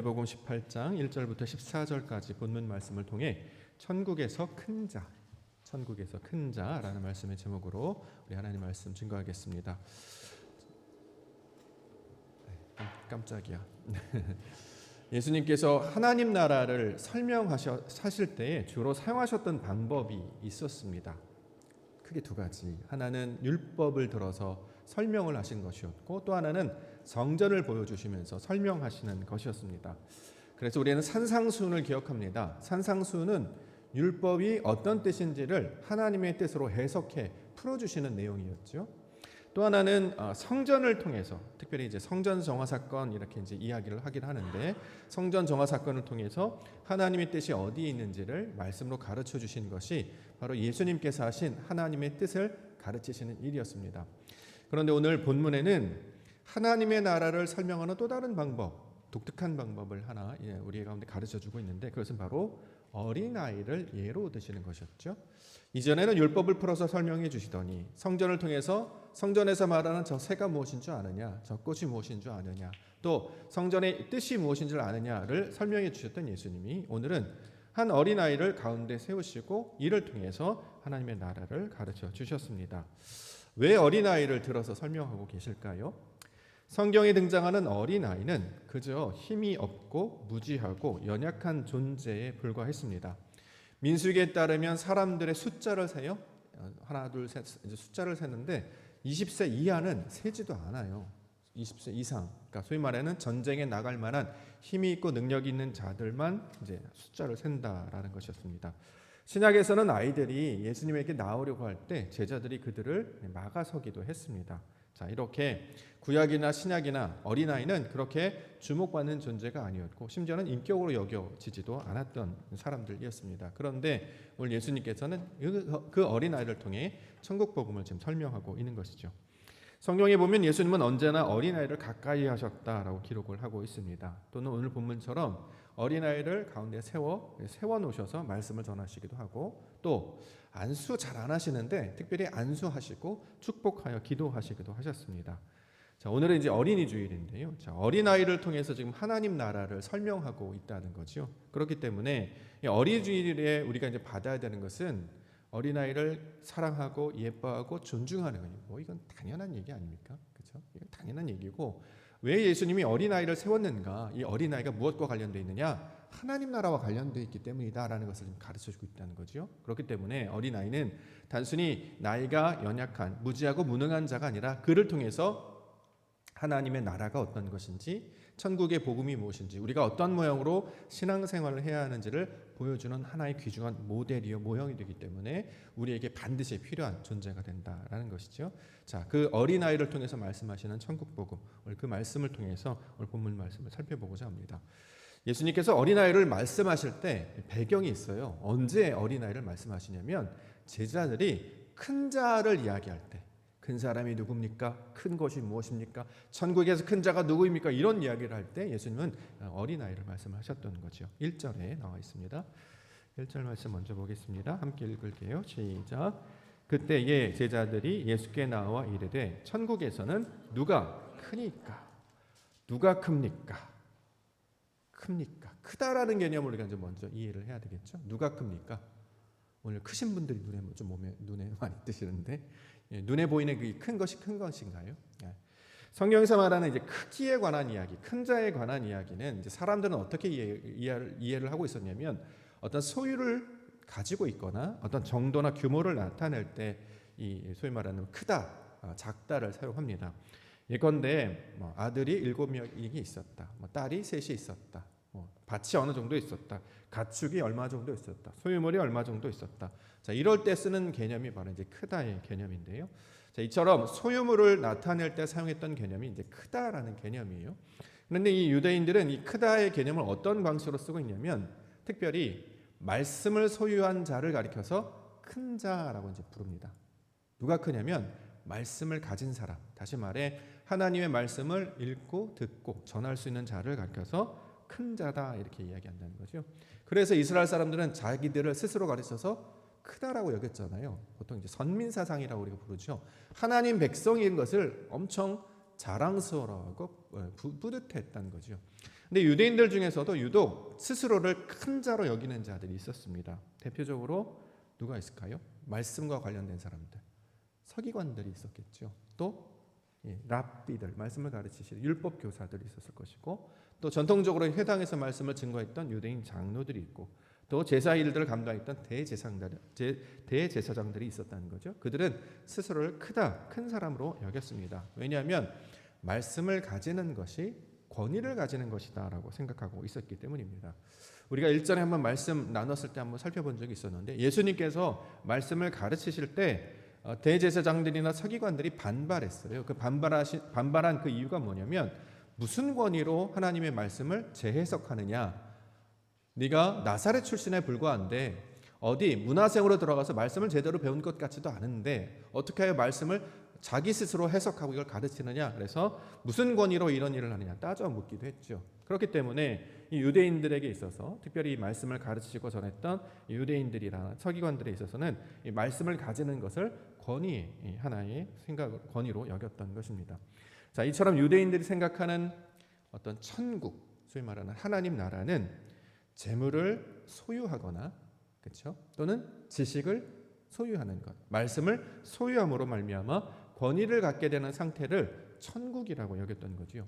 마태복음 18장 1절부터 14절까지 본문 말씀을 통해 천국에서 큰 자, 천국에서 큰 자라는 말씀의 제목으로 우리 하나님 말씀 증거하겠습니다. 깜짝이야. 예수님께서 하나님 나라를 설명하실 때에 주로 사용하셨던 방법이 있었습니다. 크게 두 가지. 하나는 율법을 들어서 설명을 하신 것이었고, 또 하나는 성전을 보여주시면서 설명하시는 것이었습니다. 그래서 우리는 산상수훈을 기억합니다. 산상수훈은 율법이 어떤 뜻인지를 하나님의 뜻으로 해석해 풀어주시는 내용이었죠. 또 하나는 성전을 통해서, 특별히 이제 성전 정화 사건 이렇게 이제 이야기를 하긴 하는데, 성전 정화 사건을 통해서 하나님의 뜻이 어디에 있는지를 말씀으로 가르쳐 주신 것이 바로 예수님께서 하신 하나님의 뜻을 가르치시는 일이었습니다. 그런데 오늘 본문에는 하나님의 나라를 설명하는 또 다른 방법, 독특한 방법을 하나 우리 가운데 가르쳐주고 있는데, 그것은 바로 어린아이를 예로 드시는 것이었죠. 이전에는 율법을 풀어서 설명해 주시더니 성전을 통해서 성전에서 말하는 저 새가 무엇인 줄 아느냐, 저 꽃이 무엇인 줄 아느냐, 또 성전의 뜻이 무엇인 줄 아느냐를 설명해 주셨던 예수님이 오늘은 한 어린아이를 가운데 세우시고 이를 통해서 하나님의 나라를 가르쳐 주셨습니다. 왜 어린아이를 들어서 설명하고 계실까요? 성경에 등장하는 어린아이는 그저 힘이 없고 무지하고 연약한 존재에 불과했습니다. 민수기에 따르면 사람들의 숫자를 세요. 하나, 둘, 셋 이제 숫자를 세는데 20세 이하는 세지도 않아요. 20세 이상, 그러니까 소위 말하는 전쟁에 나갈 만한 힘이 있고 능력이 있는 자들만 이제 숫자를 센다라는 것이었습니다. 신약에서는 아이들이 예수님에게 나오려고 할 때 제자들이 그들을 막아서기도 했습니다. 자, 이렇게 구약이나 신약이나 어린아이는 그렇게 주목받는 존재가 아니었고, 심지어는 인격으로 여겨지지도 않았던 사람들이었습니다. 그런데 오늘 예수님께서는 그 어린아이를 통해 천국 복음을 지금 설명하고 있는 것이죠. 성경에 보면 예수님은 언제나 어린아이를 가까이 하셨다라고 기록을 하고 있습니다. 또는 오늘 본문처럼 어린아이를 가운데 세워 놓으셔서 말씀을 전하시기도 하고, 또 안수 잘 안 하시는데 특별히 안수하시고 축복하여 기도하시기도 하셨습니다. 자, 오늘은 이제 어린이 주일인데요. 자, 어린아이를 통해서 지금 하나님 나라를 설명하고 있다는 거죠. 그렇기 때문에 어린이 주일에 우리가 이제 받아야 되는 것은 어린아이를 사랑하고 예뻐하고 존중하는 거예요. 뭐 이건 당연한 얘기 아닙니까? 그렇죠? 이건 당연한 얘기고, 왜 예수님이 어린아이를 세웠는가? 이 어린아이가 무엇과 관련되어 있느냐? 하나님 나라와 관련되어 있기 때문이다라는 것을 가르쳐주고 있다는 거죠. 그렇기 때문에 어린아이는 단순히 나이가 연약한 무지하고 무능한 자가 아니라 그를 통해서 하나님의 나라가 어떤 것인지, 천국의 복음이 무엇인지, 우리가 어떤 모양으로 신앙생활을 해야 하는지를 보여주는 하나의 귀중한 모델이요 모형이 되기 때문에 우리에게 반드시 필요한 존재가 된다라는 것이죠. 자, 그 어린아이를 통해서 말씀하시는 천국 복음, 오늘 그 말씀을 통해서 오늘 본문 말씀을 살펴보고자 합니다. 예수님께서 어린아이를 말씀하실 때 배경이 있어요. 언제 어린아이를 말씀하시냐면 제자들이 큰 자를 이야기할 때, 큰 사람이 누굽니까? 큰 것이 무엇입니까? 천국에서 큰 자가 누구입니까? 이런 이야기를 할 때 예수님은 어린아이를 말씀하셨던 거죠. 1절에 나와 있습니다. 1절 말씀 먼저 보겠습니다. 함께 읽을게요. 시작. 그때에 제자들이 예수께 나와 이르되 천국에서는 누가 크니까? 누가 큽니까? 큽니까? 크다라는 개념을 우리가 이제 먼저 이해를 해야 되겠죠. 누가 큽니까? 오늘 크신 분들이 눈에 많이 뜨시는데, 눈에 보이는 그 큰 것이 큰 것인가요? 성경에서 말하는 이제 크기에 관한 이야기, 큰 자에 관한 이야기는 이제 사람들은 어떻게 이해를 하고 있었냐면, 어떤 소유를 가지고 있거나 어떤 정도나 규모를 나타낼 때 이 소위 말하는 크다, 작다를 사용합니다. 예컨대 아들이 7명이 있었다, 딸이 3이 있었다, 밭이 어느 정도 있었다, 가축이 얼마 정도 있었다, 소유물이 얼마 정도 있었다. 자, 이럴 때 쓰는 개념이 바로 이제 크다의 개념인데요. 자, 이처럼 소유물을 나타낼 때 사용했던 개념이 이제 크다라는 개념이에요. 그런데 이 유대인들은 이 크다의 개념을 어떤 방식으로 쓰고 있냐면, 특별히 말씀을 소유한 자를 가리켜서 큰 자라고 이제 부릅니다. 누가 크냐면 말씀을 가진 사람, 다시 말해 하나님의 말씀을 읽고 듣고 전할 수 있는 자를 가리켜서 큰 자다 이렇게 이야기한다는 거죠. 그래서 이스라엘 사람들은 자기들을 스스로 가르쳐서 크다라고 여겼잖아요. 보통 이제 선민사상이라고 우리가 부르죠. 하나님 백성인 것을 엄청 자랑스러워하고 뿌듯했다는 거죠. 근데 유대인들 중에서도 유독 스스로를 큰 자로 여기는 자들이 있었습니다. 대표적으로 누가 있을까요? 말씀과 관련된 사람들, 서기관들이 있었겠죠. 또 랍비들, 말씀을 가르치시는 율법 교사들이 있었을 것이고, 또 전통적으로 회당에서 말씀을 증거했던 유대인 장로들이 있고, 또 제사 일들을 감당했던 대제사장들이 있었다는 거죠. 그들은 스스로를 큰 사람으로 여겼습니다. 왜냐하면 말씀을 가지는 것이 권위를 가지는 것이다라고 생각하고 있었기 때문입니다. 우리가 일전에 한번 말씀 나눴을 때 한번 살펴본 적이 있었는데, 예수님께서 말씀을 가르치실 때 대제사장들이나 서기관들이 반발했어요. 그 반발한 그 이유가 뭐냐면, 무슨 권위로 하나님의 말씀을 재해석하느냐? 네가 나사렛 출신에 불과한데 어디 문화생으로 들어가서 말씀을 제대로 배운 것 같지도 않은데 어떻게 하여 말씀을 자기 스스로 해석하고 이걸 가르치느냐? 그래서 무슨 권위로 이런 일을 하느냐 따져 묻기도 했죠. 그렇기 때문에 이 유대인들에게 있어서, 특별히 이 말씀을 가르치고 전했던 유대인들이나 서기관들에 있어서는 이 말씀을 가지는 것을 권위의 하나의 권위로 여겼던 것입니다. 자, 이처럼 유대인들이 생각하는 어떤 천국, 소위 말하는 하나님 나라는 재물을 소유하거나, 그렇죠? 또는 지식을 소유하는 것, 말씀을 소유함으로 말미암아 권위를 갖게 되는 상태를 천국이라고 여겼던 거지요.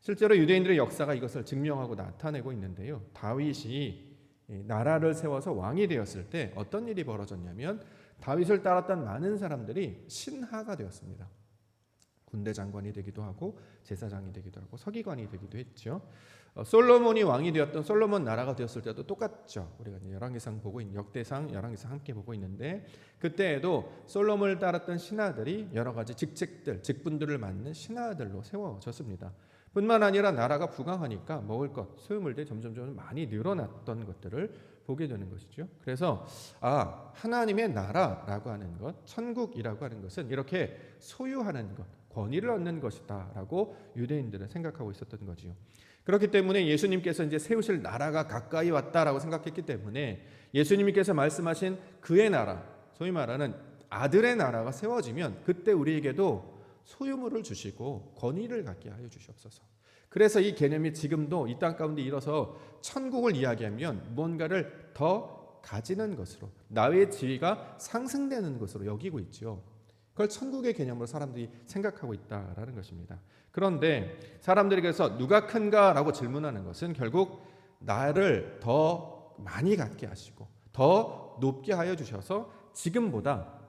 실제로 유대인들의 역사가 이것을 증명하고 나타내고 있는데요. 다윗이 나라를 세워서 왕이 되었을 때 어떤 일이 벌어졌냐면, 다윗을 따랐던 많은 사람들이 신하가 되었습니다. 군대 장관이 되기도 하고 제사장이 되기도 하고 서기관이 되기도 했죠. 솔로몬이 왕이 되었던 솔로몬 나라가 되었을 때도 똑같죠. 우리가 열왕기상 보고 있는, 역대상, 열왕기상 함께 보고 있는데, 그때에도 솔로몬을 따랐던 신하들이 여러 가지 직분들을 맡는 신하들로 세워졌습니다. 뿐만 아니라 나라가 부강하니까 먹을 것, 소유물들이 점점 많이 늘어났던 것들을 보게 되는 것이죠. 그래서 하나님의 나라라고 하는 것, 천국이라고 하는 것은 이렇게 소유하는 것, 권위를 얻는 것이다라고 유대인들은 생각하고 있었던 거지요. 그렇기 때문에 예수님께서 이제 세우실 나라가 가까이 왔다라고 생각했기 때문에 예수님께서 말씀하신 그의 나라, 소위 말하는 아들의 나라가 세워지면 그때 우리에게도 소유물을 주시고 권위를 갖게 하여 주시옵소서. 그래서 이 개념이 지금도 이 땅 가운데 일어서 천국을 이야기하면 뭔가를 더 가지는 것으로, 나의 지위가 상승되는 것으로 여기고 있죠. 그걸 천국의 개념으로 사람들이 생각하고 있다라는 것입니다. 그런데 사람들에게서 누가 큰가라고 질문하는 것은 결국 나를 더 많이 갖게 하시고 더 높게 하여 주셔서 지금보다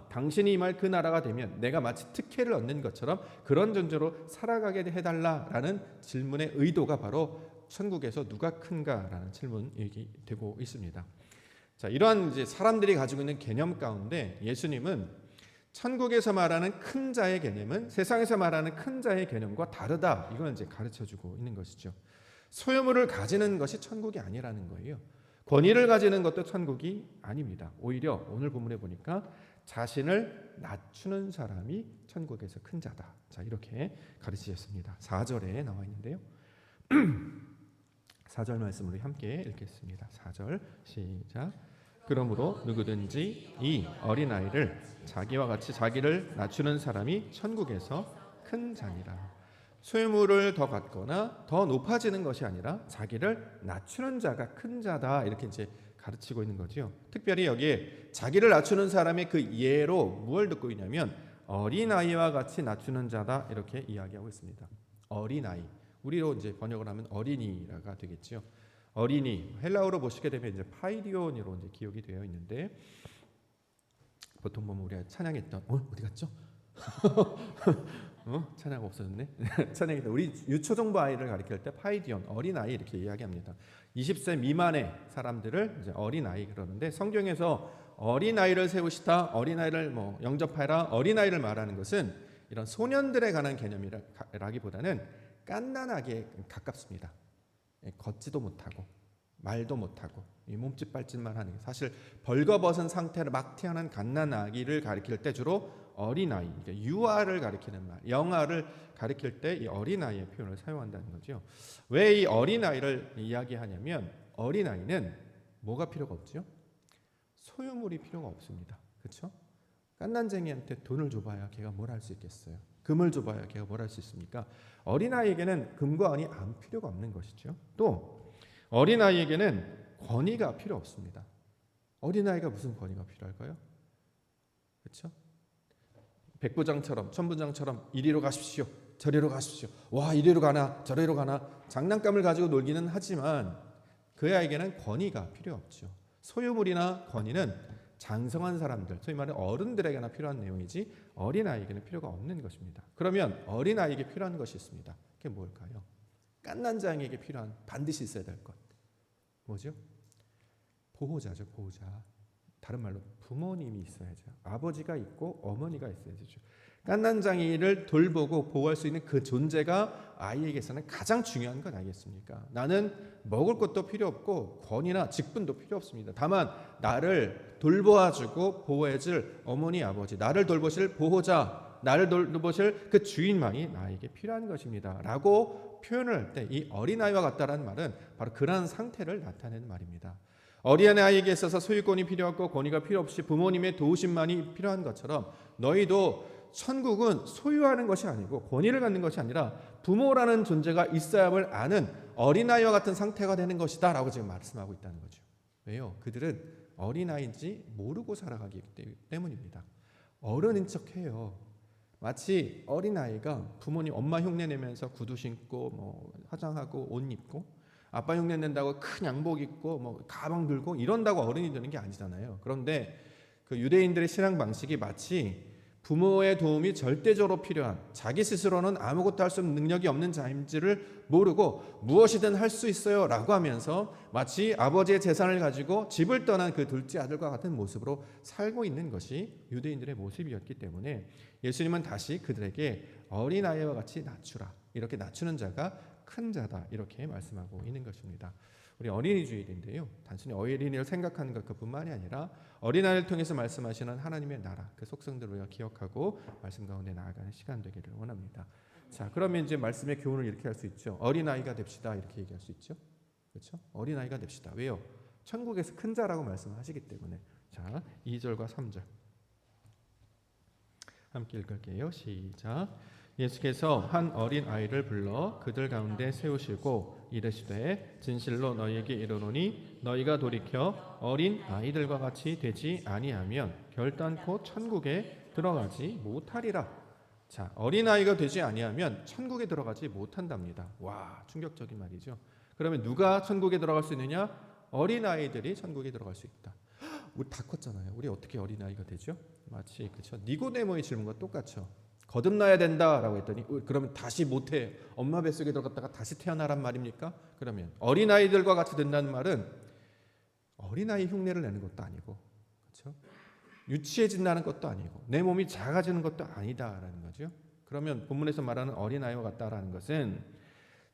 당신이 임할 그 나라가 되면 내가 마치 특혜를 얻는 것처럼 그런 존재로 살아가게 해달라라는 질문의 의도가 바로 천국에서 누가 큰가라는 질문이 되고 있습니다. 자, 이러한 이제 사람들이 가지고 있는 개념 가운데 예수님은 천국에서 말하는 큰 자의 개념은 세상에서 말하는 큰 자의 개념과 다르다. 이걸 이제 가르쳐주고 있는 것이죠. 소유물을 가지는 것이 천국이 아니라는 거예요. 권위를 가지는 것도 천국이 아닙니다. 오히려 오늘 본문에 보니까 자신을 낮추는 사람이 천국에서 큰 자다. 자, 이렇게 가르치셨습니다. 4절에 나와 있는데요. 4절 말씀으로 함께 읽겠습니다. 4절 시작. 그러므로 누구든지 이 어린아이를 자기와 같이 자기를 낮추는 사람이 천국에서 큰 자니라. 소유물을 더 갖거나 더 높아지는 것이 아니라 자기를 낮추는 자가 큰 자다, 이렇게 이제 가르치고 있는 거죠. 특별히 여기에 자기를 낮추는 사람의 그 예로 무엇을 듣고 있냐면 어린아이와 같이 낮추는 자다, 이렇게 이야기하고 있습니다. 어린아이, 우리로 이제 번역을 하면 어린이가 되겠죠. 어린이, 헬라어로 보시게 되면 이제 파이디온으로 이제 기억이 되어 있는데, 보통 보면 우리가 찬양했던 어디 갔죠? 찬양 없어졌네. 찬양했던 우리 유초정부 아이를 가리킬 때 파이디온, 어린아이 이렇게 이야기합니다. 20세 미만의 사람들을 이제 어린아이 그러는데, 성경에서 어린아이를 세우시다, 어린아이를 영접하라, 어린아이를 말하는 것은 이런 소년들에 관한 개념이라기보다는 갓난아기에 가깝습니다. 걷지도 못하고 말도 못하고 몸짓 발짓만 하는, 사실 벌거벗은 상태로 막 태어난 갓난아기를 가리킬 때 주로 어린아이, 유아를 가리키는 말, 영아를 가리킬 때 이 어린아이의 표현을 사용한다는 거죠. 왜 이 어린아이를 이야기하냐면 어린아이는 뭐가 필요가 없죠? 소유물이 필요가 없습니다. 그렇죠? 갓난쟁이한테 돈을 줘봐야 걔가 뭘 할 수 있겠어요? 금을 줘봐야 걔가 뭘 할 수 있습니까? 어린아이에게는 금과 은이 아무 필요가 없는 것이죠. 또 어린아이에게는 권위가 필요 없습니다. 어린아이가 무슨 권위가 필요할까요? 그렇죠? 백부장처럼 천부장처럼 이리로 가십시오, 저리로 가십시오. 와, 이리로 가나 저리로 가나 장난감을 가지고 놀기는 하지만 그 아이에게는 권위가 필요 없죠. 소유물이나 권위는 장성한 사람들, 소위 말하는 어른들에게나 필요한 내용이지 어린아이에게는 필요가 없는 것입니다. 그러면 어린아이에게 필요한 것이 있습니다. 그게 뭘까요? 갓난자에게 필요한, 반드시 있어야 될 것. 뭐죠? 보호자죠, 보호자. 다른 말로 부모님이 있어야죠. 아버지가 있고 어머니가 있어야 되죠. 갓난장이를 돌보고 보호할 수 있는 그 존재가 아이에게서는 가장 중요한 건 아니겠습니까? 나는 먹을 것도 필요 없고 권위나 직분도 필요 없습니다. 다만 나를 돌보아주고 보호해줄 어머니, 아버지, 나를 돌보실 보호자, 나를 돌보실 그 주인만이 나에게 필요한 것입니다 라고 표현을 할 때 이 어린아이와 같다라는 말은 바로 그러한 상태를 나타내는 말입니다. 어린아이에게 있어서 소유권이 필요 없고 권위가 필요 없이 부모님의 도우심만이 필요한 것처럼 너희도 천국은 소유하는 것이 아니고 권위를 갖는 것이 아니라 부모라는 존재가 있어야을 아는 어린아이와 같은 상태가 되는 것이다 라고 지금 말씀하고 있다는 거죠. 왜요? 그들은 어린아이인지 모르고 살아가기 때문입니다. 어른인 척해요. 마치 어린아이가 부모님 엄마 흉내내면서 구두 신고 뭐 화장하고 옷 입고 아빠 흉내 낸다고 큰 양복 입고 뭐 가방 들고 이런다고 어른이 되는 게 아니잖아요. 그런데 그 유대인들의 신앙 방식이 마치 부모의 도움이 절대적으로 필요한, 자기 스스로는 아무것도 할 수 없는 능력이 없는 자인지를 모르고 무엇이든 할 수 있어요 라고 하면서 마치 아버지의 재산을 가지고 집을 떠난 그 둘째 아들과 같은 모습으로 살고 있는 것이 유대인들의 모습이었기 때문에 예수님은 다시 그들에게 어린아이와 같이 낮추라, 이렇게 낮추는 자가 큰 자다, 이렇게 말씀하고 있는 것입니다. 우리 어린이 주일인데요, 단순히 어린이를 생각하는 것 그뿐만이 아니라 어린아이를 통해서 말씀하시는 하나님의 나라, 그 속성들을 우리가 기억하고 말씀 가운데 나아가는 시간 되기를 원합니다. 자, 그러면 이제 말씀의 교훈을 이렇게 할 수 있죠. 어린아이가 됩시다, 이렇게 얘기할 수 있죠. 그렇죠? 어린아이가 됩시다. 왜요? 천국에서 큰 자라고 말씀하시기 때문에. 자, 2절과 3절 함께 읽을게요. 시작. 예수께서 한 어린 아이를 불러 그들 가운데 세우시고 이르시되 진실로 너희에게 이르노니 너희가 돌이켜 어린 아이들과 같이 되지 아니하면 결단코 천국에 들어가지 못하리라. 자, 어린 아이가 되지 아니하면 천국에 들어가지 못한답니다. 와, 충격적인 말이죠. 그러면 누가 천국에 들어갈 수 있느냐? 어린 아이들이 천국에 들어갈 수 있다. 우리 다 컸잖아요. 우리 어떻게 어린 아이가 되죠? 마치 그렇죠. 니고데모의 질문과 똑같죠. 거듭나야 된다라고 했더니 그러면 다시 못해. 엄마 뱃속에 들어갔다가 다시 태어나란 말입니까? 그러면 어린아이들과 같이 된다는 말은 어린아이 흉내를 내는 것도 아니고, 그렇죠? 유치해진다는 것도 아니고 내 몸이 작아지는 것도 아니다라는 거죠. 그러면 본문에서 말하는 어린아이와 같다라는 것은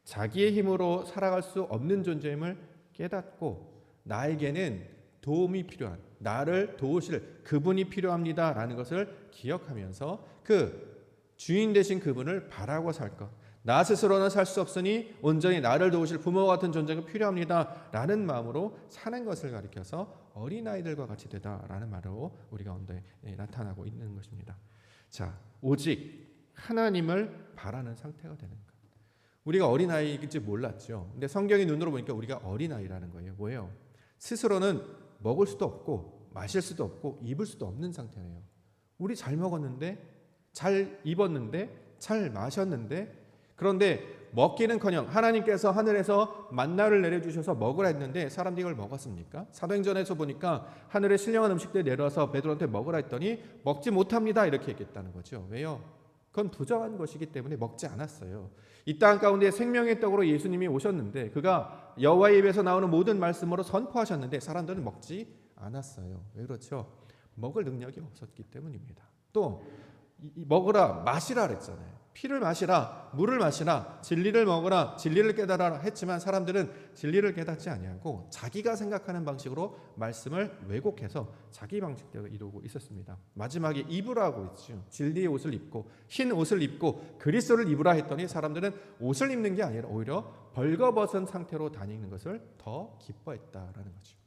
자기의 힘으로 살아갈 수 없는 존재임을 깨닫고 나에게는 도움이 필요한, 나를 도우실 그분이 필요합니다라는 것을 기억하면서 그 주인 되신 그분을 바라고 살 것, 나 스스로는 살 수 없으니 온전히 나를 도우실 부모와 같은 존재가 필요합니다 라는 마음으로 사는 것을 가리켜서 어린아이들과 같이 되다라는 말로 우리 가운데 나타나고 있는 것입니다. 자, 오직 하나님을 바라는 상태가 되는 것. 우리가 어린아이인지 몰랐죠. 근데 성경의 눈으로 보니까 우리가 어린아이라는 거예요. 뭐예요? 스스로는 먹을 수도 없고 마실 수도 없고 입을 수도 없는 상태예요. 우리 잘 먹었는데, 잘 입었는데, 잘 마셨는데, 그런데 먹기는커녕 하나님께서 하늘에서 만나를 내려주셔서 먹으라 했는데 사람들이 이걸 먹었습니까? 사도행전에서 보니까 하늘에 신령한 음식들 내려서 베드로한테 먹으라 했더니 먹지 못합니다 이렇게 얘기했다는 거죠. 왜요? 그건 부정한 것이기 때문에 먹지 않았어요. 이 땅 가운데 생명의 떡으로 예수님이 오셨는데 그가 여호와의 입에서 나오는 모든 말씀으로 선포하셨는데 사람들은 먹지 않았어요. 왜 그렇죠? 먹을 능력이 없었기 때문입니다. 또 먹으라 마시라 그랬잖아요. 피를 마시라, 물을 마시라, 진리를 먹으라, 진리를 깨달아라 했지만 사람들은 진리를 깨닫지 아니하고 자기가 생각하는 방식으로 말씀을 왜곡해서 자기 방식대로 이루고 있었습니다. 마지막에 입으라고 했죠. 진리의 옷을 입고 흰 옷을 입고 그리스도를 입으라 했더니 사람들은 옷을 입는 게 아니라 오히려 벌거벗은 상태로 다니는 것을 더 기뻐했다라는 거죠.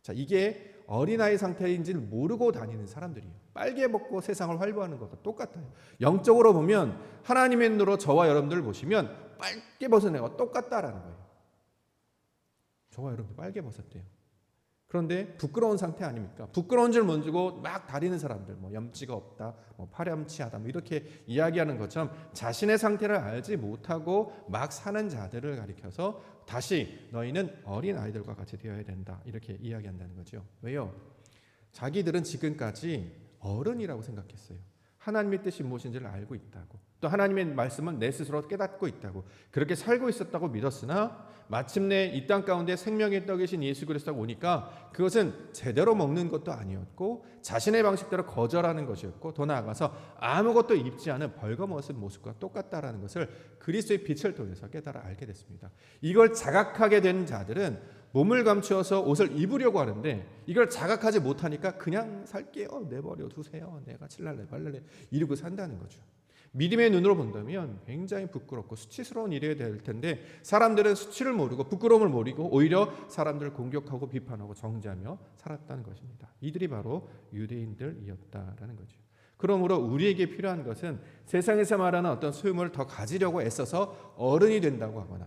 자, 이게 어린아이 상태인지를 모르고 다니는 사람들이에요. 빨개 벗고 세상을 활보하는 것과 똑같아요. 영적으로 보면 하나님의 눈으로 저와 여러분들을 보시면 빨개 벗은 애가 똑같다라는 거예요. 저와 여러분들 빨개 벗었대요. 그런데 부끄러운 상태 아닙니까? 부끄러운 줄 모르고 막 다니는 사람들, 뭐 염치가 없다, 뭐 파렴치하다, 뭐 이렇게 이야기하는 것처럼 자신의 상태를 알지 못하고 막 사는 자들을 가리켜서 다시 너희는 어린 아이들과 같이 되어야 된다, 이렇게 이야기한다는 거죠. 왜요? 자기들은 지금까지 어른이라고 생각했어요. 하나님의 뜻이 무엇인지를 알고 있다고, 또 하나님의 말씀은 내 스스로 깨닫고 있다고, 그렇게 살고 있었다고 믿었으나 마침내 이 땅 가운데 생명의 떡이신 예수 그리스도가 오니까 그것은 제대로 먹는 것도 아니었고 자신의 방식대로 거절하는 것이었고, 더 나아가서 아무것도 입지 않은 벌거벗은 모습과 똑같다라는 것을 그리스도의 빛을 통해서 깨달아 알게 됐습니다. 이걸 자각하게 된 자들은 몸을 감추어서 옷을 입으려고 하는데 이걸 자각하지 못하니까 그냥 살게요, 내버려 두세요, 내가 칠랄래 발랄래 이러고 산다는 거죠. 믿음의 눈으로 본다면 굉장히 부끄럽고 수치스러운 일이 될 텐데 사람들은 수치를 모르고 부끄러움을 모르고 오히려 사람들을 공격하고 비판하고 정죄하며 살았다는 것입니다. 이들이 바로 유대인들이었다라는 거죠. 그러므로 우리에게 필요한 것은 세상에서 말하는 어떤 소유물을 더 가지려고 애써서 어른이 된다고 하거나,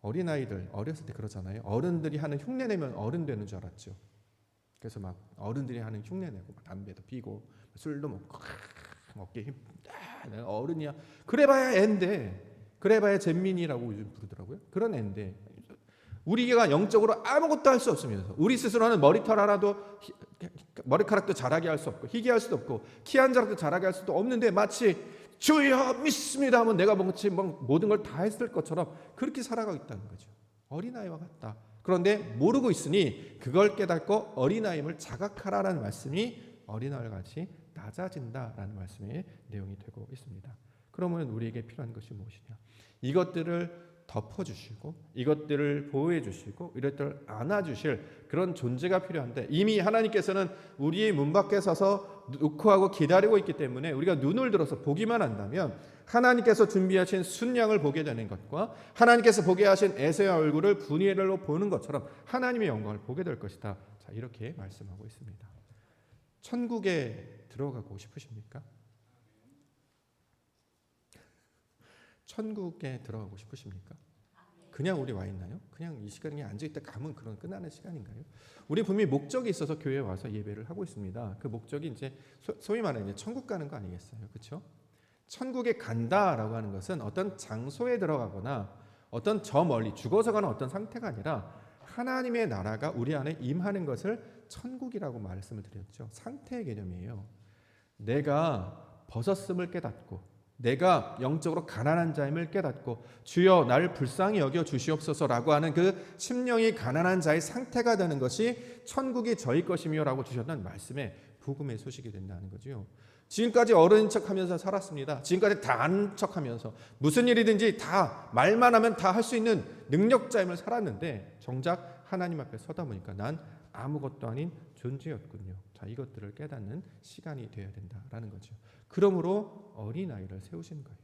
어린아이들 어렸을 때 그러잖아요. 어른들이 하는 흉내 내면 어른 되는 줄 알았죠. 그래서 막 어른들이 하는 흉내 내고 막 담배도 피고 술도 먹고 어깨 힘, 내가 어른이야. 그래봐야 애인데, 그래봐야 잼민이라고 요즘 부르더라고요. 그런 애인데 우리가 영적으로 아무것도 할 수 없으면서 우리 스스로는 머리카락도 자라게 할 수 없고 희게 할 수도 없고 키 한 자락도 자라게 할 수도 없는데 마치 주여 믿습니다 하면 내가 모든 걸 다 했을 것처럼 그렇게 살아가고 있다는 거죠. 어린아이와 같다. 그런데 모르고 있으니 그걸 깨닫고 어린아이임을 자각하라라는 말씀이 어린아이와 같이 낮아진다라는 말씀의 내용이 되고 있습니다. 그러면 우리에게 필요한 것이 무엇이냐? 이것들을 덮어주시고 이것들을 보호해주시고 이것들을 안아주실 그런 존재가 필요한데, 이미 하나님께서는 우리의 문 밖에 서서 놓고하고 기다리고 있기 때문에 우리가 눈을 들어서 보기만 한다면 하나님께서 준비하신 순양을 보게 되는 것과 하나님께서 보게 하신 에서의 얼굴을 분이엘로 보는 것처럼 하나님의 영광을 보게 될 것이다. 자, 이렇게 말씀하고 있습니다. 천국에 들어가고 싶으십니까? 천국에 들어가고 싶으십니까? 그냥 우리 와 있나요? 그냥 이 시간에 앉아있다 가면 그런 끝나는 시간인가요? 우리 분명히 목적이 있어서 교회에 와서 예배를 하고 있습니다. 그 목적이 이제 소위 말하는 천국 가는 거 아니겠어요? 그렇죠? 천국에 간다라고 하는 것은 어떤 장소에 들어가거나 어떤 저 멀리 죽어서 가는 어떤 상태가 아니라 하나님의 나라가 우리 안에 임하는 것을 천국이라고 말씀을 드렸죠. 상태의 개념이에요. 내가 벗었음을 깨닫고 내가 영적으로 가난한 자임을 깨닫고 주여 나를 불쌍히 여겨 주시옵소서라고 하는 그 심령이 가난한 자의 상태가 되는 것이 천국이 저희 것이며 라고 주셨던 말씀에 복음의 소식이 된다는 거죠. 지금까지 어른인 척하면서 살았습니다. 지금까지 다 아는 척하면서 무슨 일이든지 다 말만 하면 다 할 수 있는 능력자임을 살았는데 정작 하나님 앞에 서다 보니까 난 아무것도 아닌 존재였군요. 자, 이것들을 깨닫는 시간이 되어야 된다라는 거죠. 그러므로 어린아이를 세우신 거예요.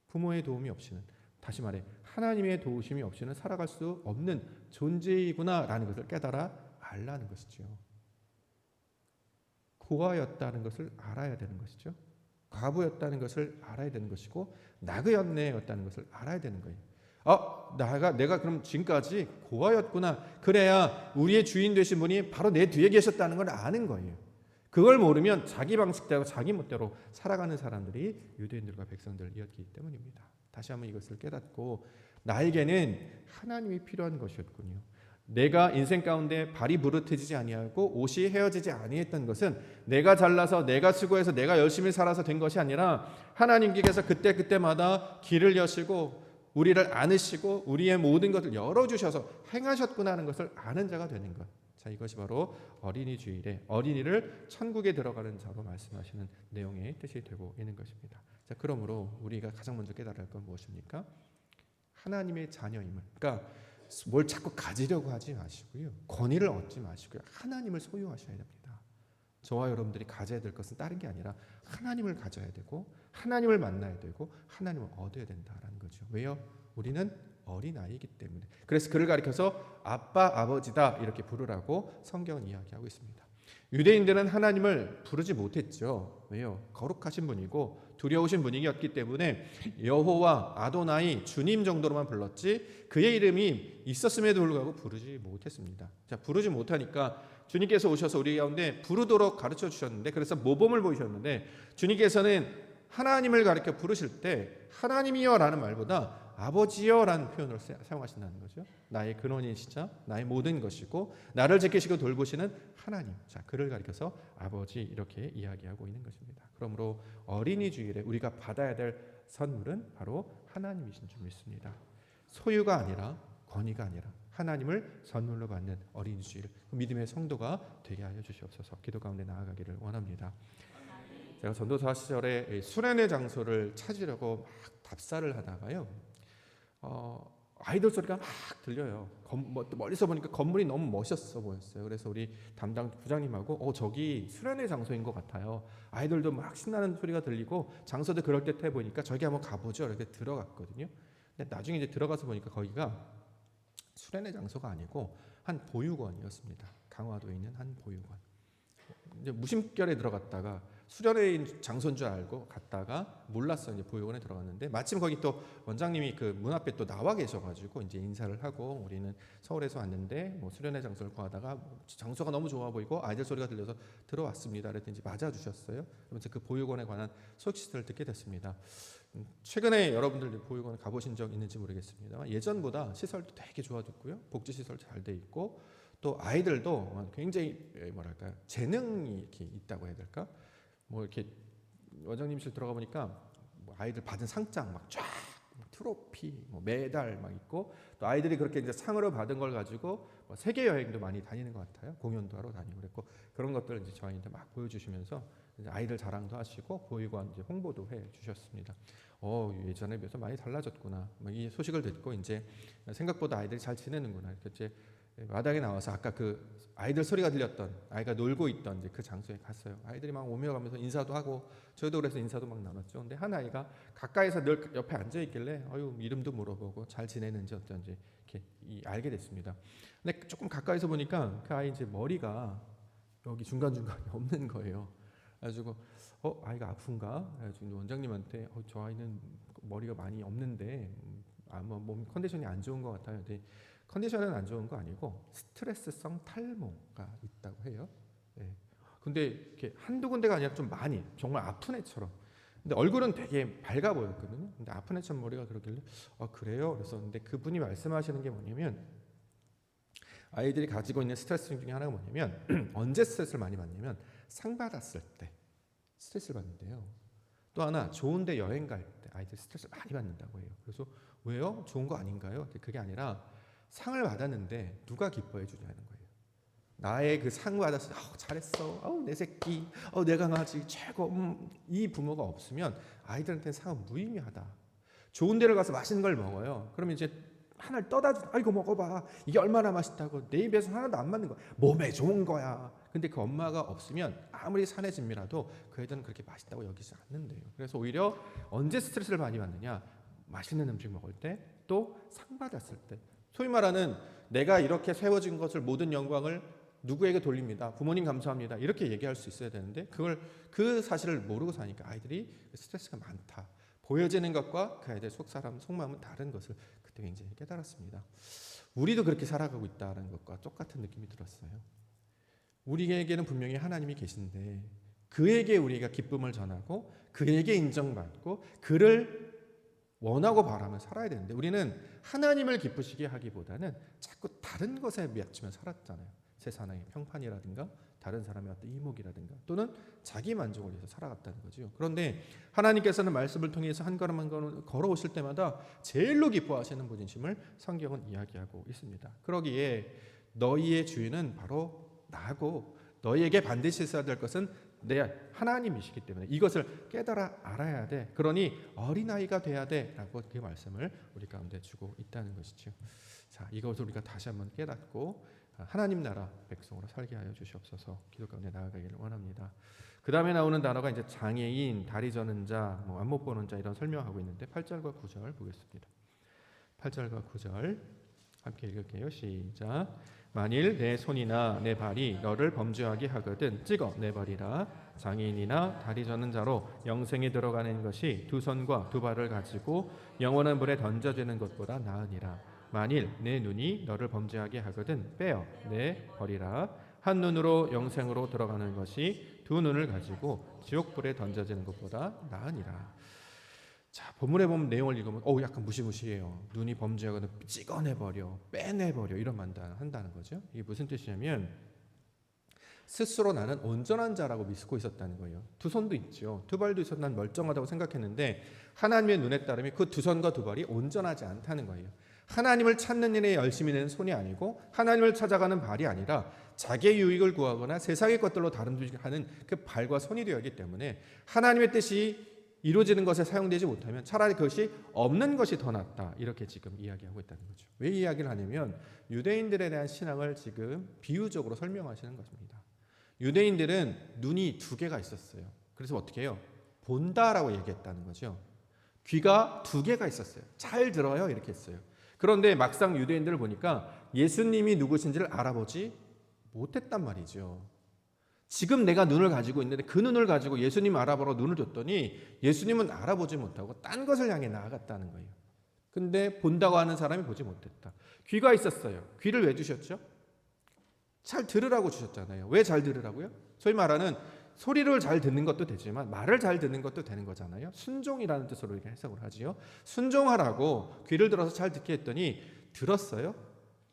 부모의 도움이 없이는, 다시 말해 하나님의 도우심이 없이는 살아갈 수 없는 존재이구나라는 것을 깨달아 알라는 것이죠. 고아였다는 것을 알아야 되는 것이죠. 과부였다는 것을 알아야 되는 것이고 나그였네였다는 것을 알아야 되는 거예요. 내가 그럼 지금까지 고아였구나. 그래야 우리의 주인 되신 분이 바로 내 뒤에 계셨다는 걸 아는 거예요. 그걸 모르면 자기 방식대로 자기 멋대로 살아가는 사람들이 유대인들과 백성들이었기 때문입니다. 다시 한번 이것을 깨닫고 나에게는 하나님이 필요한 것이었군요. 내가 인생 가운데 발이 부르트지지 아니하고 옷이 헤어지지 아니했던 것은 내가 잘나서 내가 수고해서 내가 열심히 살아서 된 것이 아니라 하나님께서 그때마다 길을 여시고 우리를 안으시고 우리의 모든 것을 열어주셔서 행하셨구나 하는 것을 아는 자가 되는 것. 자, 이것이 바로 어린이 주일에 어린이를 천국에 들어가는 자로 말씀하시는 내용의 뜻이 되고 있는 것입니다. 자, 그러므로 우리가 가장 먼저 깨달아야 할 건 무엇입니까? 하나님의 자녀임을. 그러니까 뭘 자꾸 가지려고 하지 마시고요. 권위를 얻지 마시고요. 하나님을 소유하셔야 됩니다. 저와 여러분들이 가져야 될 것은 다른 게 아니라 하나님을 가져야 되고 하나님을 만나야 되고 하나님을 얻어야 된다라는 거죠. 왜요? 우리는 어린아이이기 때문에. 그래서 그를 가리켜서 아빠, 아버지다 이렇게 부르라고 성경은 이야기하고 있습니다. 유대인들은 하나님을 부르지 못했죠. 왜요? 거룩하신 분이고 두려우신 분이었기 때문에 여호와, 아도나이, 주님 정도로만 불렀지 그의 이름이 있었음에도 불구하고 부르지 못했습니다. 자, 부르지 못하니까 주님께서 오셔서 우리 가운데 부르도록 가르쳐 주셨는데, 그래서 모범을 보이셨는데, 주님께서는 하나님을 가르쳐 부르실 때 하나님이여 라는 말보다 아버지여 라는 표현을 사용하신다는 거죠. 나의 근원이시자 나의 모든 것이고 나를 지키시고 돌보시는 하나님, 자, 그를 가리켜서 아버지 이렇게 이야기하고 있는 것입니다. 그러므로 어린이 주일에 우리가 받아야 될 선물은 바로 하나님이신 줄 믿습니다. 소유가 아니라, 권위가 아니라 하나님을 선물로 받는 어린이 주일, 믿음의 성도가 되게 하여 주시옵소서. 기도 가운데 나아가기를 원합니다. 제가 전도사 시절에 수련회 장소를 찾으려고 막 답사를 하다가요, 아이들 소리가 막 들려요. 멀리서 보니까 건물이 너무 멋있어 보였어요. 그래서 우리 담당 부장님하고 저기 수련회 장소인 것 같아요. 아이들도 막 신나는 소리가 들리고 장소도 그럴듯해 보니까 저기 한번 가보죠. 이렇게 들어갔거든요. 근데 나중에 이제 들어가서 보니까 거기가 수련회 장소가 아니고 한 보육원이었습니다. 강화도에 있는 한 보육원. 이제 무심결에 들어갔다가 수련회인 장소인 줄 알고 갔다가 몰랐어요. 이제 보육원에 들어갔는데 마침 거기 또 원장님이 그 문 앞에 또 나와 계셔가지고 이제 인사를 하고, 우리는 서울에서 왔는데 뭐 수련회 장소를 구하다가 장소가 너무 좋아 보이고 아이들 소리가 들려서 들어왔습니다. 그랬더니 이제 맞아주셨어요. 그러면서 그 보육원에 관한 소식들을 듣게 됐습니다. 최근에 여러분들 보육원 가보신 적 있는지 모르겠습니다. 예전보다 시설도 되게 좋아졌고요, 복지 시설 잘 돼 있고, 또 아이들도 굉장히 뭐랄까요, 재능이 이렇게 있다고 해야 될까? 뭐 이렇게 원장님실 들어가 보니까 뭐 아이들 받은 상장 막 쫙 트로피, 뭐 메달 막 있고, 또 아이들이 그렇게 이제 상으로 받은 걸 가지고 뭐 세계 여행도 많이 다니는 것 같아요. 공연도 하러 다니고 그랬고, 그런 것들을 이제 저희한테 막 보여주시면서 이제 아이들 자랑도 하시고 보육원 이제 홍보도 해 주셨습니다. 예전에 비해서 많이 달라졌구나. 뭐 이 소식을 듣고 이제 생각보다 아이들이 잘 지내는구나. 이렇게 이제 마당에 나와서 아까 그 아이들 소리가 들렸던, 아이가 놀고 있던 이제 그 장소에 갔어요. 아이들이 막 오며 가면서 인사도 하고, 저희도 그래서 인사도 막 나눴죠. 근데 한 아이가 가까이서 늘 옆에 앉아 있길래 이름도 물어보고 잘 지내는지 어떤지 이렇게 알게 됐습니다. 근데 조금 가까이서 보니까 그 아이 이제 머리가 여기 중간 중간에 없는 거예요. 그래가지고 아이가 아픈가? 그래가지고 원장님한테 저 아이는 머리가 많이 없는데 아마 몸 컨디션이 안 좋은 것 같아요. 근데 컨디션은 안 좋은 거 아니고 스트레스성 탈모가 있다고 해요. 네. 근데 이렇게 한두 군데가 아니라 좀 많이, 정말 아픈 애처럼. 근데 얼굴은 되게 밝아 보였거든요. 근데 아픈 애처럼 머리가 그러길래 그래요? 그래서 근데 그분이 말씀하시는 게 뭐냐면, 아이들이 가지고 있는 스트레스 중에 하나가 뭐냐면 언제 스트레스를 많이 받냐면 상 받았을 때 스트레스를 받는데요. 또 하나, 좋은데 여행 갈 때 아이들이 스트레스를 많이 받는다고 해요. 그래서 왜요? 좋은 거 아닌가요? 그게 아니라 상을 받았는데 누가 기뻐해 주냐는 거예요. 나의 그 상 받았을 때 잘했어, 내 새끼, 내 강아지 최고, 이 부모가 없으면 아이들한테는 상은 무의미하다. 좋은 데를 가서 맛있는 걸 먹어요. 그러면 이제 하나를 떠다 주, 이거 먹어봐, 이게 얼마나 맛있다고. 내 입에서 하나도 안 맞는 거야, 몸에 좋은 거야. 근데 그 엄마가 없으면 아무리 산의 진미라도 그 애들은 그렇게 맛있다고 여기지 않는데요. 그래서 오히려 언제 스트레스를 많이 받느냐, 맛있는 음식 먹을 때, 또 상 받았을 때. 소위 말하는 내가 이렇게 세워진 것을, 모든 영광을 누구에게 돌립니다, 부모님 감사합니다, 이렇게 얘기할 수 있어야 되는데 그 사실을 모르고 사니까 아이들이 스트레스가 많다. 보여지는 것과 그 아이들의 속사람, 속마음은 다른 것을 그때 굉장히 깨달았습니다. 우리도 그렇게 살아가고 있다는 것과 똑같은 느낌이 들었어요. 우리에게는 분명히 하나님이 계신데 그에게 우리가 기쁨을 전하고 그에게 인정받고 그를 원하고 바라며 살아야 되는데, 우리는 하나님을 기쁘시게 하기보다는 자꾸 다른 것에 미치며 살았잖아요. 세상의 평판이라든가 다른 사람의 어떤 이목이라든가 또는 자기 만족을 위해서 살아갔다는 거죠. 그런데 하나님께서는 말씀을 통해서 한 걸음 한 걸음 걸어오실 때마다 제일로 기뻐하시는 분이심을 성경은 이야기하고 있습니다. 그러기에 너희의 주인은 바로 나고 너희에게 반드시 있어야 될 것은 내 하나님이시기 때문에 이것을 깨달아 알아야 돼. 그러니 어린아이가 돼야 돼 라고 그 말씀을 우리 가운데 주고 있다는 것이죠. 자, 이것을 우리가 다시 한번 깨닫고 하나님 나라 백성으로 살게 하여 주시옵소서. 기도 가운데 나아가기를 원합니다. 그 다음에 나오는 단어가 이제 장애인, 다리 저는 자, 안 못 보는 자, 이런 설명하고 있는데 8절과 9절 보겠습니다. 8절과 9절 함께 읽을게요. 시작. 만일 내 손이나 내 발이 너를 범죄하게 하거든 찍어 내버리라. 장애인이나 다리 저는 자로 영생에 들어가는 것이 두 손과 두 발을 가지고 영원한 불에 던져지는 것보다 나으니라. 만일 내 눈이 너를 범죄하게 하거든 빼어 내버리라. 한 눈으로 영생으로 들어가는 것이 두 눈을 가지고 지옥불에 던져지는 것보다 나으니라. 자, 본문에 보면 내용을 읽으면 약간 무시무시해요. 눈이 범죄하거든 찍어내버려, 빼내버려 이런 말 한다는 거죠. 이게 무슨 뜻이냐면 스스로 나는 온전한 자라고 믿고 있었다는 거예요. 두 손도 있죠. 두 발도 있어서 난 멀쩡하다고 생각했는데 하나님의 눈에 따르면 그 두 손과 두 발이 온전하지 않다는 거예요. 하나님을 찾는 일에 열심히 내는 손이 아니고 하나님을 찾아가는 발이 아니라 자기의 유익을 구하거나 세상의 것들로 다름질하는 그 발과 손이 되었기 때문에 하나님의 뜻이 이루어지는 것에 사용되지 못하면 차라리 그것이 없는 것이 더 낫다. 이렇게 지금 이야기하고 있다는 거죠. 왜 이야기를 하냐면 유대인들에 대한 신앙을 지금 비유적으로 설명하시는 것입니다. 유대인들은 눈이 두 개가 있었어요. 그래서 어떻게 해요? 본다라고 얘기했다는 거죠. 귀가 두 개가 있었어요. 잘 들어요 이렇게 했어요. 그런데 막상 유대인들을 보니까 예수님이 누구신지를 알아보지 못했단 말이죠. 지금 내가 눈을 가지고 있는데 그 눈을 가지고 예수님 알아보러 눈을 줬더니 예수님은 알아보지 못하고 딴 것을 향해 나아갔다는 거예요. 근데 본다고 하는 사람이 보지 못했다. 귀가 있었어요. 귀를 왜 주셨죠? 잘 들으라고 주셨잖아요. 왜 잘 들으라고요? 소위 말하는 소리를 잘 듣는 것도 되지만 말을 잘 듣는 것도 되는 거잖아요. 순종이라는 뜻으로 이렇게 해석을 하지요. 순종하라고 귀를 들어서 잘 듣게 했더니 들었어요?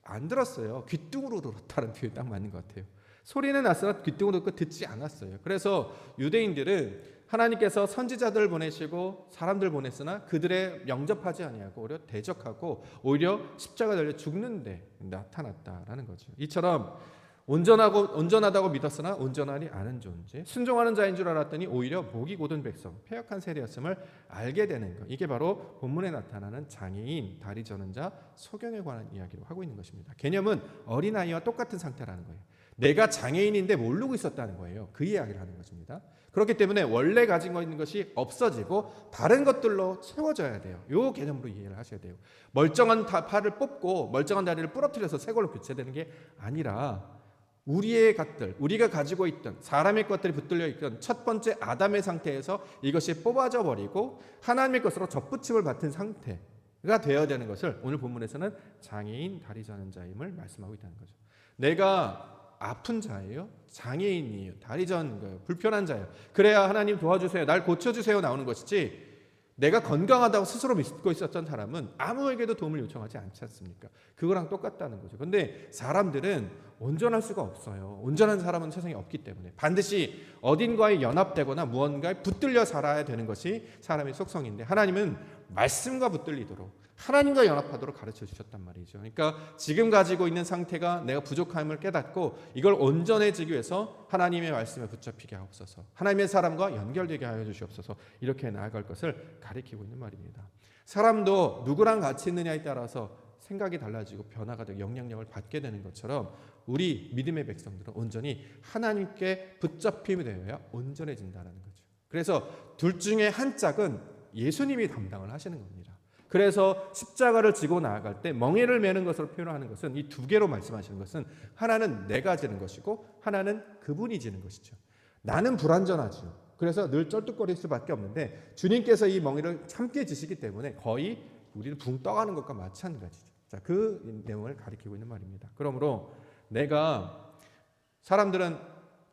안 들었어요. 귀뚱으로 들었다는 표현이 딱 맞는 것 같아요. 소리는 났으나 귀뚱으로 듣고 듣지 않았어요. 그래서 유대인들은 하나님께서 선지자들을 보내시고 사람들 보냈으나 그들의 영접하지 아니하고 오히려 대적하고 오히려 십자가 달려 죽는데 나타났다라는 거죠. 이처럼 온전하다고 믿었으나 온전하지 않은 존재, 순종하는 자인 줄 알았더니 오히려 목이 곧은 백성, 패역한 세대였음을 알게 되는 것. 이게 바로 본문에 나타나는 장애인, 다리 저는 자, 소경에 관한 이야기로 하고 있는 것입니다. 개념은 어린아이와 똑같은 상태라는 거예요. 내가 장애인인데 모르고 있었다는 거예요. 그 이야기를 하는 것입니다. 그렇기 때문에 원래 가지고 있는 것이 없어지고 다른 것들로 채워져야 돼요. 이 개념으로 이해를 하셔야 돼요. 멀쩡한 팔을 뽑고 멀쩡한 다리를 부러뜨려서 새 걸로 교체되는 게 아니라 우리의 것들, 우리가 가지고 있던 사람의 것들이 붙들려 있던 첫 번째 아담의 상태에서 이것이 뽑아져 버리고 하나님의 것으로 접붙임을 받은 상태가 되어야 되는 것을 오늘 본문에서는 장애인, 다리 저는 자임을 말씀하고 있다는 거죠. 내가 아픈 자예요? 장애인이에요? 다리 저는 거예요? 불편한 자예요? 그래야 하나님 도와주세요, 날 고쳐주세요 나오는 것이지 내가 건강하다고 스스로 믿고 있었던 사람은 아무에게도 도움을 요청하지 않지 않습니까? 그거랑 똑같다는 거죠. 그런데 사람들은 온전할 수가 없어요. 온전한 사람은 세상에 없기 때문에 반드시 어딘가에 연합되거나 무언가에 붙들려 살아야 되는 것이 사람의 속성인데 하나님은 말씀과 붙들리도록 하나님과 연합하도록 가르쳐 주셨단 말이죠. 그러니까 지금 가지고 있는 상태가 내가 부족함을 깨닫고 이걸 온전해지기 위해서 하나님의 말씀에 붙잡히게 하옵소서, 하나님의 사람과 연결되게 하여 주시옵소서, 이렇게 나아갈 것을 가리키고 있는 말입니다. 사람도 누구랑 같이 있느냐에 따라서 생각이 달라지고 변화가 되고 영향력을 받게 되는 것처럼 우리 믿음의 백성들은 온전히 하나님께 붙잡힘이 되어야 온전해진다는 거죠. 그래서 둘 중에 한 짝은 예수님이 담당을 하시는 겁니다. 그래서 십자가를 지고 나아갈 때 멍에를 매는 것으로 표현하는 것은 이 두 개로 말씀하시는 것은 하나는 내가 지는 것이고 하나는 그분이 지는 것이죠. 나는 불완전하죠. 그래서 늘 쩔뚝거릴 수밖에 없는데 주님께서 이 멍에를 함께 지시기 때문에 거의 우리를 붕 떠가는 것과 마찬가지죠. 자, 그 내용을 가리키고 있는 말입니다. 그러므로 내가 사람들은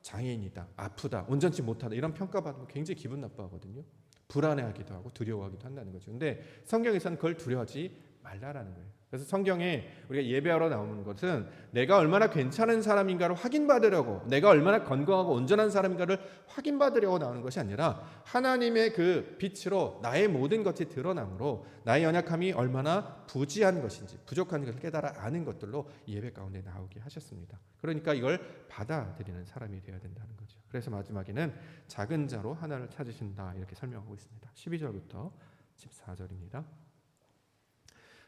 장애인이다, 아프다, 온전치 못하다 이런 평가받으면 굉장히 기분 나빠하거든요. 불안해하기도 하고 두려워하기도 한다는 거죠. 근데 성경에서는 그걸 두려워하지 말라라는 거예요. 그래서 성경에 우리가 예배하러 나오는 것은 내가 얼마나 괜찮은 사람인가를 확인받으려고, 내가 얼마나 건강하고 온전한 사람인가를 확인받으려고 나오는 것이 아니라 하나님의 그 빛으로 나의 모든 것이 드러나므로 나의 연약함이 얼마나 부지한 것인지 부족한 것을 깨달아 아는 것들로 예배 가운데 나오게 하셨습니다. 그러니까 이걸 받아들이는 사람이 되어야 된다는 거죠. 그래서 마지막에는 작은 자로 하나를 찾으신다 이렇게 설명하고 있습니다. 12절부터 14절입니다.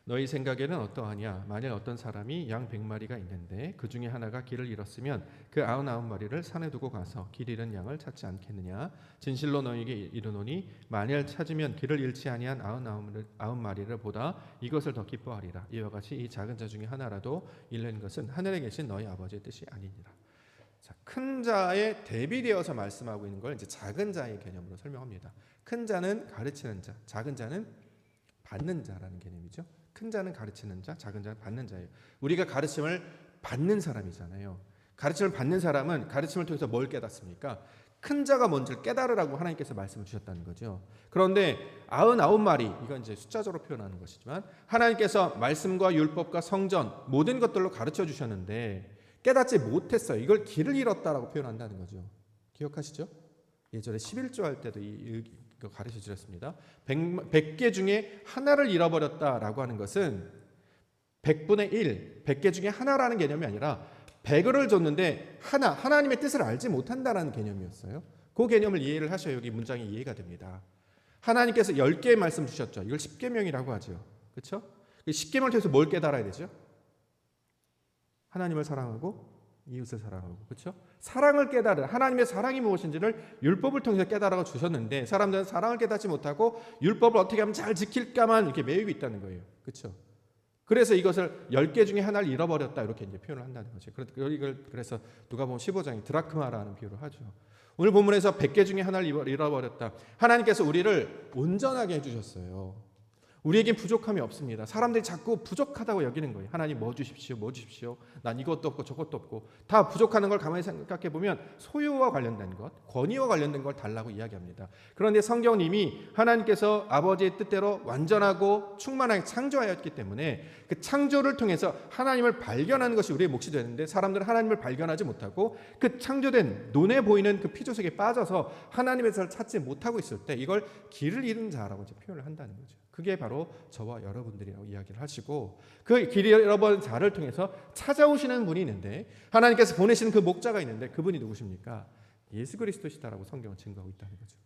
너희 생각에는 어떠하냐? 만일 어떤 사람이 양 100마리가 있는데 그 중에 하나가 길을 잃었으면 그 99마리를 산에 두고 가서 길 잃은 양을 찾지 않겠느냐? 진실로 너희에게 이르노니 만일 찾으면 길을 잃지 아니한 99마리를 보다 이것을 더 기뻐하리라. 이와 같이 이 작은 자 중에 하나라도 잃는 것은 하늘에 계신 너희 아버지의 뜻이 아니니라. 자, 큰 자에 대비되어서 말씀하고 있는 걸 이제 작은 자의 개념으로 설명합니다. 큰 자는 가르치는 자, 작은 자는 받는 자라는 개념이죠. 큰 자는 가르치는 자, 작은 자는 받는 자예요. 우리가 가르침을 받는 사람이잖아요. 가르침을 받는 사람은 가르침을 통해서 뭘 깨닫습니까? 큰 자가 뭔지를 깨달으라고 하나님께서 말씀을 주셨다는 거죠. 그런데 99마리, 이건 이제 숫자적으로 표현하는 것이지만 하나님께서 말씀과 율법과 성전 모든 것들로 가르쳐 주셨는데 깨닫지 못했어요. 이걸 길을 잃었다라고 표현한다는 거죠. 기억하시죠? 예전에 11조 할 때도 이거 가르쳐 주셨습니다. 100개 중에 하나를 잃어버렸다라고 하는 것은 100분의 1, 100개 중에 하나라는 개념이 아니라 100을 줬는데 하나님의 뜻을 알지 못한다라는 개념이었어요. 그 개념을 이해를 하셔야 여기 문장이 이해가 됩니다. 하나님께서 10개의 말씀 주셨죠. 이걸 10계명이라고 하죠. 그렇죠? 10계명을 통해서 뭘 깨달아야 되죠? 하나님을 사랑하고 이웃을 사랑하고, 그렇죠? 사랑을 깨달은 하나님의 사랑이 무엇인지를 율법을 통해서 깨달아 주셨는데 사람들은 사랑을 깨닫지 못하고 율법을 어떻게 하면 잘 지킬까만 이렇게 매이고 있다는 거예요. 그렇죠? 그래서 이것을 10개 중에 하나를 잃어버렸다 이렇게 이제 표현을 한다는 거죠. 그래서 누가복음 15장에 드라크마라는 비유를 하죠. 오늘 본문에서 100개 중에 하나를 잃어버렸다. 하나님께서 우리를 온전하게 해주셨어요. 우리에겐 부족함이 없습니다. 사람들이 자꾸 부족하다고 여기는 거예요. 하나님 뭐 주십시오, 뭐 주십시오. 난 이것도 없고 저것도 없고. 다 부족하는 걸 가만히 생각해 보면 소유와 관련된 것, 권위와 관련된 걸 달라고 이야기합니다. 그런데 성경은 이미 하나님께서 아버지의 뜻대로 완전하고 충만하게 창조하였기 때문에 그 창조를 통해서 하나님을 발견하는 것이 우리의 몫이 되는데 사람들은 하나님을 발견하지 못하고 그 창조된 눈에 보이는 그 피조색에 빠져서 하나님의 뜻을 찾지 못하고 있을 때 이걸 길을 잃은 자라고 이제 표현을 한다는 거죠. 그게 바로 저와 여러분들이라고 이야기를 하시고 그 길 잃어버린 자를 통해서 찾아오시는 분이 있는데 하나님께서 보내시는 그 목자가 있는데 그분이 누구십니까? 예수 그리스도시다라고 성경은 증거하고 있다는 거죠.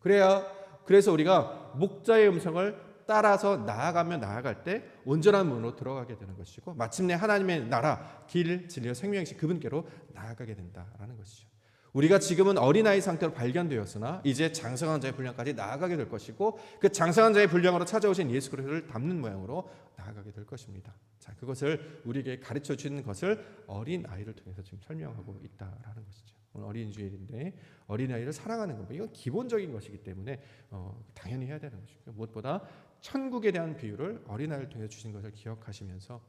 그래서 우리가 목자의 음성을 따라서 나아갈 때 온전한 문으로 들어가게 되는 것이고 마침내 하나님의 나라, 길, 진리와 생명이신 그분께로 나아가게 된다라는 것이죠. 우리가 지금은 어린아이 상태로 발견되었으나 이제 장성한 자의 분량까지 나아가게 될 것이고 그 장성한 자의 분량으로 찾아오신 예수 그리스도를 담는 모양으로 나아가게 될 것입니다. 자, 그것을 우리에게 가르쳐 주는 것을 어린아이를 통해서 지금 설명하고 있다라는 것이죠. 오늘 어린이주일인데 어린아이를 사랑하는 것, 이건 기본적인 것이기 때문에 당연히 해야 되는 것이고 무엇보다 천국에 대한 비유를 어린아이를 통해서 주신 것을 기억하시면서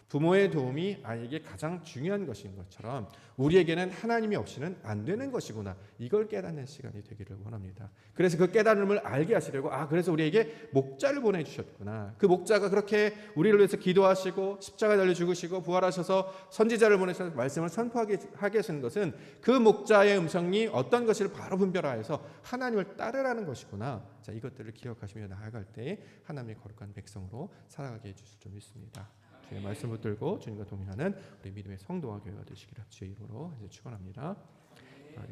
부모의 도움이 아이에게 가장 중요한 것인 것처럼 우리에게는 하나님이 없이는 안 되는 것이구나, 이걸 깨닫는 시간이 되기를 원합니다. 그래서 그 깨달음을 알게 하시려고 그래서 우리에게 목자를 보내주셨구나. 그 목자가 그렇게 우리를 위해서 기도하시고 십자가에 달려 죽으시고 부활하셔서 선지자를 보내셔서 말씀을 선포하게 하시는 것은 그 목자의 음성이 어떤 것을 바로 분별하여서 하나님을 따르라는 것이구나. 자, 이것들을 기억하시며 나아갈 때 하나님의 거룩한 백성으로 살아가게 해주실 줄 믿습니다. 주의 말씀 붙들고 주님과 동행하는 우리 믿음의 성도와 교회가 되시기를 주의 이름으로 이제 축원합니다.